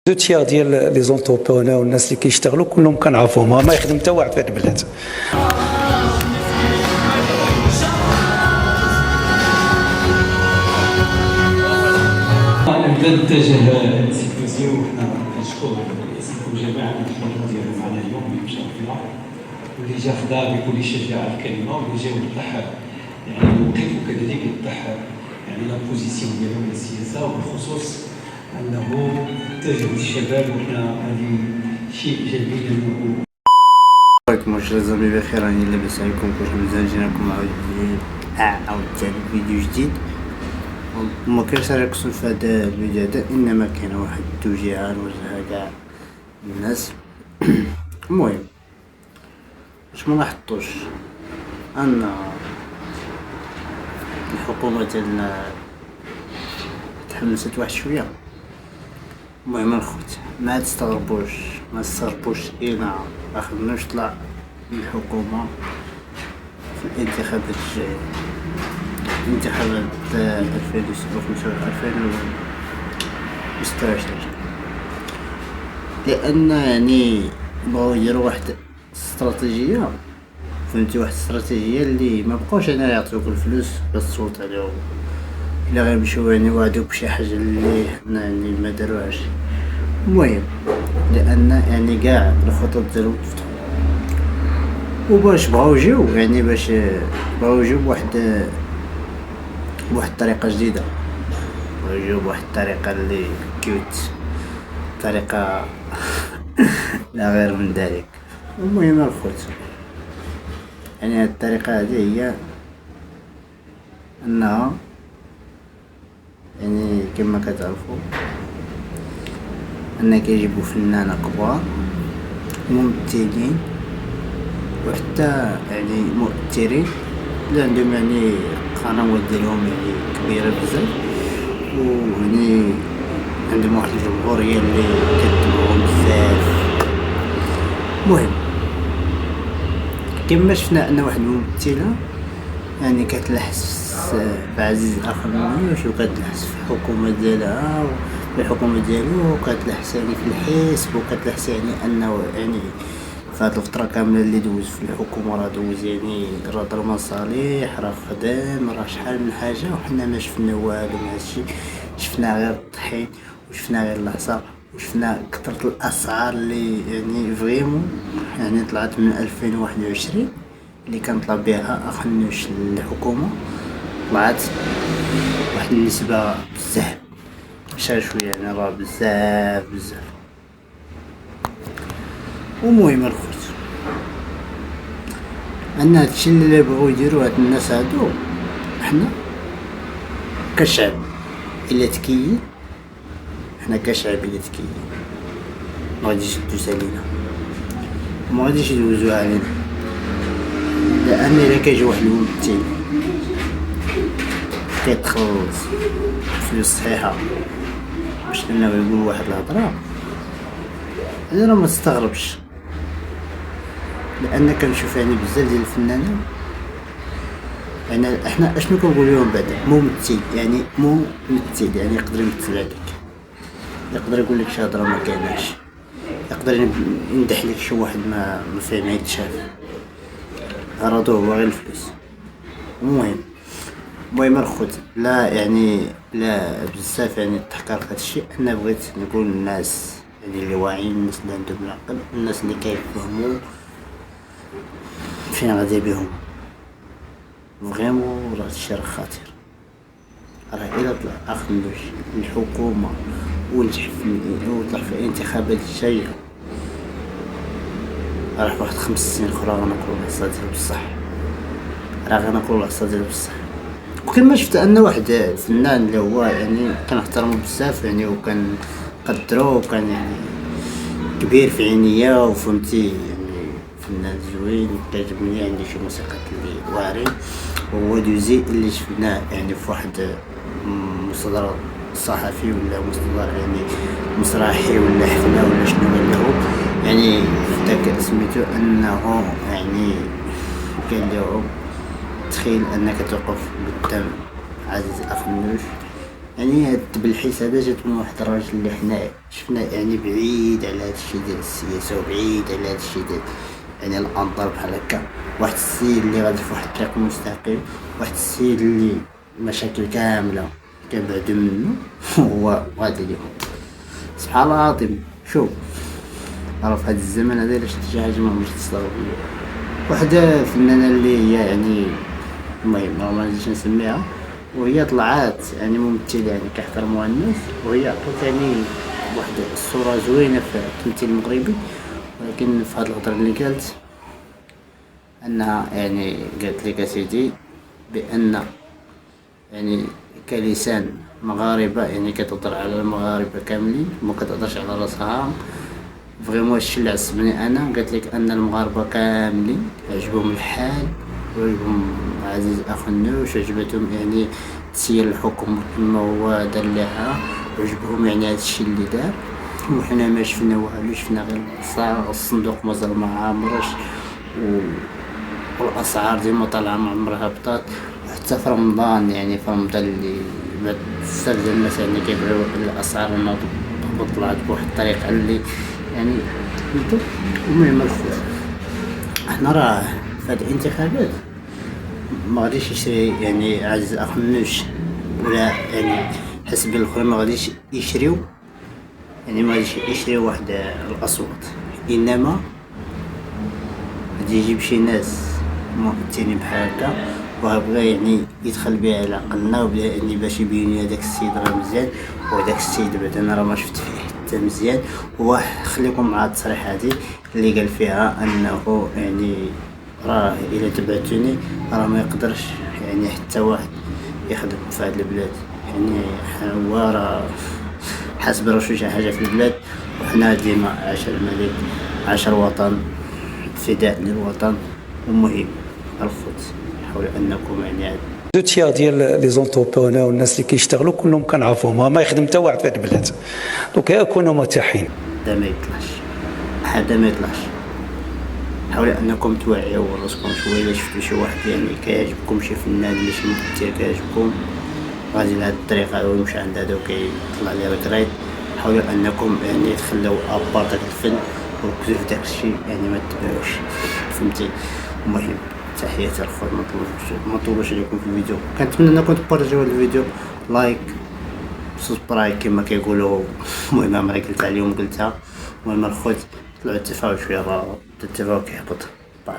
دو تيار ديال لي زونتربرونور والناس اللي كيشتغلوا كلهم كنعرفوهم، ما يخدم حتى واحد في هاد البلاد. نبدا نتجه سيكوزيو. وحنا كنشكر الاسم والجماعه على الحضور ديالهم معنا اليوم اللي مشى فينا واللي جا خدا بكل شجاعه الكلمه واللي جا وضح يعني الموقف وكذلك يوضح يعني لا بوزيسيون ديالهم السياسه وبالخصوص انه اتجه الشباب وحنا هذه شيء ايجابي لانه عليكم الزميل بخير، راني لاباس عليكم كلشي مزيان. جيناكم عاود ثاني فيديو جديد. وما كاينش ركزوا في هذا الفيديو هذا، انما كاين واحد التوجيهه نوجهها كاع الناس. المهم باش ما نحطوش ان الحكومه ديالنا تحمست واحد شويه. المهم الخوت ما تستغربوش إنا ماخدناش طلع من الحكومة في الانتخابات الجاية، انتخابات 2016، لأن يعني بغاو يديرو واحد استراتيجية، فهمتي، واحد استراتيجية اللي ما بقاوش انا يعطيوك الفلوس باش تصوت عليهم، الا غيمشيو يعني وعدوك بشي حاجة اللي حنا يعني ما داروهاش. المهم لان يعني كاع الخطط ديالهم تفتحوا، وباش بغاو يجيو يعني باش بغاو يجيو بواحد الطريقه جديده، بغاو يجيو بواحد الطريقه اللي كيوت، طريقه لا غير من ذلك. المهم الخوت يعني هاد الطريقه هذه هي انها يعني كما كتعرفوا أن كيجيبوا فنانة كبار ممثلين وحتى يعني مؤثرين اللي عندهم يعني قنوات ديالهم يعني كبيرة بزاف، ويعني عندهم واحد الجمهورية اللي كتبعهم بزاف. المهم كما شفنا أن واحد الممثلة يعني كتلحس بعزيز اخر منوش، وكتلحس في الحكومة ديالها الحكومة ديالو، وكتلحس يعني في الحزب، وكتلحس يعني انه يعني في هاد الفترة كاملة اللي دوز في الحكومة راه دوز يعني راه دار مصالح، راه خدام، راه شحال من حاجة، وحنا ما شفنا والو من هادشي. شفنا غير الطحين، وشفنا غير العصا، وشفنا كثرة الاسعار اللي يعني فريمون يعني طلعت من 2021 اللي كان طلب بها اخنوش الحكومة، طلعت واحد النسبة بزاف شوية يعني راه بزاف. ومهم الخوت ان هادشي اللي بغاو يديرو هاد الناس هادو، حنا كشعب الا تكيين، حنا كشعب الا تكيين ما غاديش يدوز علينا، ما غاديش يدوزوها علينا، لان الا كيجي واحد الممثل كيتخلص فلوس صحيحة باش انه يقول واحد الهضره، انا ما تستغربش، لان كنشوف يعني بزاف ديال الفنانين يعني احنا اشنو كنقول لهم بعدا ممثل يعني يقدر يمثل عليك، يقدر يقول لك شي هضره ما كايناش، يقدر يمدح لك شي واحد ما فاهم عيد شاف، غرضو هو غير الفلوس. المهم الخوت لا يعني لا بزاف يعني التحقير في هذا الشيء. انا بغيت نقول للناس يعني اللي واعيين، الناس اللي عندهم العقل، الناس اللي كيفهموا فين غادي بهم فريمون، راه الشيء راه خطير. راه الا طلع اخنوش الحكومه ونجح وطلع في الانتخابات الجايه، راه واحد 5 سنين اخرى غنقولوا العصا ديالو بصح، راه غنقولوا العصا ديالو بصح. وكما شفت ان واحد الفنان اللي هو يعني كنحترمو بزاف يعني، وكان قدرو، وكان يعني كبير في عينيا، وفهمتي يعني فنان زوين كيعجبني، عندي شي موسيقى اللي واعرين، وهو دوزي اللي شفناه يعني في واحد مصدر صحفي ولا مصدر يعني مسرحي ولا حفلة ولا شنو له، يعني داك سميتو انه يعني قال لهم تخيل انك توقف قدام عزيز اخنوش يعني هاد بالحس هذا جات من واحد الراجل اللي حنا شفنا يعني بعيد على هاد الشيء ديال السياسة وبعيد على هاد الشيء ديال يعني الأنظار بحال هكا. واحد السيد اللي غادي في واحد الطريق مستقيم، واحد السيد اللي مشاكل كاملة كنبعدو منه هو غادي اليوم. سبحان الله العظيم. شوف راه في هاد الزمن هذا الا شفت شي حاجة ماعمرش تصدق وحدة فنانة اللي هي يعني المهم ما نجيش نسميها، وهي طلعات يعني ممثلة يعني كيحترموها الناس، وهي عطات يعني واحد الصورة زوينة في التمثيل المغربي. ولكن في هاد الهضرة اللي قالت انها يعني قالت لك اسيدي بان يعني كلسان مغاربة يعني كتهضر على المغاربة كاملين وما كتهضرش على راسها. فريمون هادشي اللي عصبني انا. قالت لك ان المغاربة كاملين عجبهم الحال وعجبهم عزيز اخو النوش، عجبتهم يعني تسيير الحكم كما هو دار ليها، وعجبهم يعني هادشي اللي دار. وحنا ما شفنا والو، شفنا غير الصندوق مازال ما عامرش والاسعار ديما طالعه ما عمرها هبطات. وحتى في رمضان يعني في رمضان اللي بزاف ديال الناس يعني كيبيعو الاسعار هبط طلعت بواحد الطريقه اللي يعني فهمتو. المهم الخوت حنا راه في هاد الانتخابات ما غاديش يشري يعني عزيز اخ النوش ولا يعني حسب الاخرين ما غاديش يشريو يعني ما غاديش يشريو واحد الاصوات، انما غادي يجيب شي ناس مؤثرين بحال هكا وبغى يعني يدخل بها على عقلنا وبدا يعني باش يبين هذاك السيد راه مزيان وهذاك السيد بعدا انا راه ما شفت فيه حتى مزيان. خليكم مع التصريح هذه اللي قال فيها انه يعني راه الا تبعتوني راه ما يقدرش يعني حتى واحد يخدم في هذه البلاد. يعني هو راه حسب راسو شي حاجه في البلاد، وحنا ديما عاش الملك عاش الوطن فداء للوطن. المهم الخوت حاولوا انكم يعني دو تيار ديال لي زونتربرونور والناس اللي كيشتغلوا كلهم كنعرفوهم، ما يخدم حتى واحد في هذه البلاد، دونك يكونوا متاحين. هذا ما يطلعش، هذا ما يطلعش. حاولوا انكم توعيوا راسكم شويه. الا شفتوا شي واحد يعني كيعجبكم شي فنان اللي شي ممثل كيعجبكم غادي لهاد الطريقه ويمشي عند هذا وكيطلع ليه ركرايت، حاولوا انكم يعني تخليو ابار داك الفن وركزوا في داك الشيء يعني ما تتبعوش، فهمتي. المهم تحياتي الخوت، ما طولوش عليكم في الفيديو. كنتمنى انكم تبارطاجيو هذا الفيديو، لايك سبسكرايب كما كيقولوا. المهم عمري قلت عليهم قلتها. المهم الخوت طلعوا التفاعل شويه، راه التفاعل كيهبط. باي.